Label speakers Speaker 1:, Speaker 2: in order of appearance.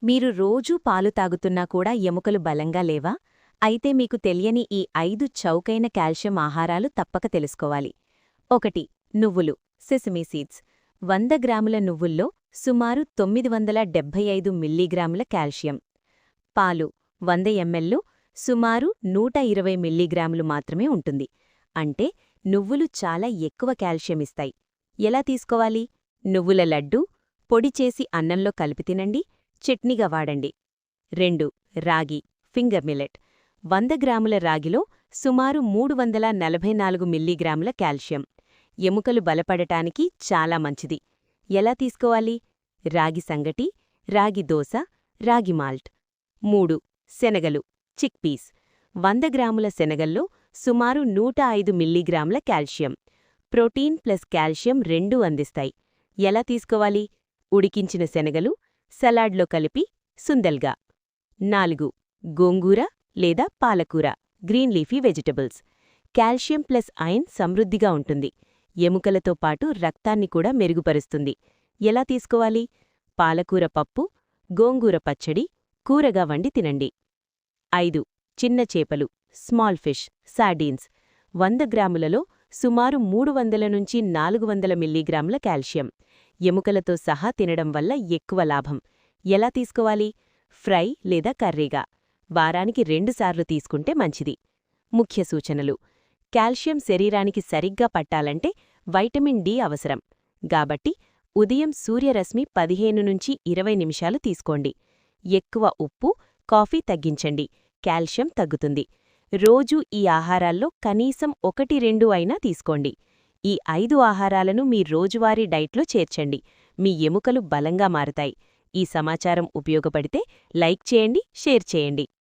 Speaker 1: మీరు రోజూ పాలు తాగుతున్నా కూడా ఎముకలు బలంగా లేవా? అయితే మీకు తెలియని ఈ 5 చౌకైన కాల్షియం ఆహారాలు తప్పక తెలుసుకోవాలి. 1. నువ్వులు సెసమీ సీడ్స్ 100 గ్రాముల నువ్వుల్లో సుమారు 975 మిల్లీగ్రాముల కాల్షియం. పాలు 100 ఎంఎల్లు సుమారు 120 మిల్లీగ్రాములు మాత్రమే ఉంటుంది. అంటే నువ్వులు చాలా ఎక్కువ కాల్షియం ఇస్తాయి. ఎలా తీసుకోవాలి? నువ్వుల లడ్డూ పొడి చేసి అన్నంలో కలిపి తినండి, చట్నీగా వాడండి. 2. రాగి ఫింగర్ మిల్లెట్ 100 గ్రాముల రాగిలో సుమారు 344 మిల్లీగ్రాముల కాల్షియం. ఎముకలు బలపడటానికి చాలా మంచిది. ఎలా తీసుకోవాలి? రాగి సంగటి, రాగి దోశ, రాగి మాల్ట్. 3. శనగలు చిక్పీస్ 100 గ్రాముల శనగల్లో సుమారు 105 మిల్లీగ్రాముల కాల్షియం. ప్రోటీన్ ప్లస్ కాల్షియం రెండూ అందిస్తాయి. ఎలా తీసుకోవాలి? ఉడికించిన శనగలు సలాడ్లో కలిపి సుందల్గా. 4. గోంగూర లేదా పాలకూర green leafy vegetables calcium plus iron సమృద్ధిగా ఉంటుంది. ఎముకలతో పాటు రక్తాన్ని కూడా మెరుగుపరుస్తుంది. ఎలా తీసుకోవాలి? పాలకూర పప్పు, గోంగూర పచ్చడి, కూరగా వండి తినండి. 5. చిన్న చేపలు స్మాల్ ఫిష్ సార్డీన్స్ 100 గ్రాములలో సుమారు 300 నుంచి 400 మిల్లీగ్రాముల కాల్షియం. ఎముకలతో సహా తినడం వల్ల ఎక్కువ లాభం. ఎలా తీసుకోవాలి? ఫ్రై లేదా కర్రీగా. వారానికి 2 సార్లు తీసుకుంటే మంచిది. ముఖ్య సూచనలు: కాల్షియం శరీరానికి సరిగ్గా పట్టాలంటే వైటమిన్ డి అవసరం. కాబట్టి ఉదయం సూర్యరశ్మి 15 నుంచి 20 నిమిషాలు తీసుకోండి. ఎక్కువ ఉప్పు, కాఫీ తగ్గించండి, కాల్షియం తగ్గుతుంది. రోజూ ఈ ఆహారాల్లో కనీసం 1-2 అయినా తీసుకోండి. ఈ 5 ఆహారాలను మీ రోజువారీ డైట్లో చేర్చండి. మీ ఎముకలు బలంగా మారతాయి. ఈ సమాచారం ఉపయోగపడితే లైక్ చేయండి, షేర్ చేయండి.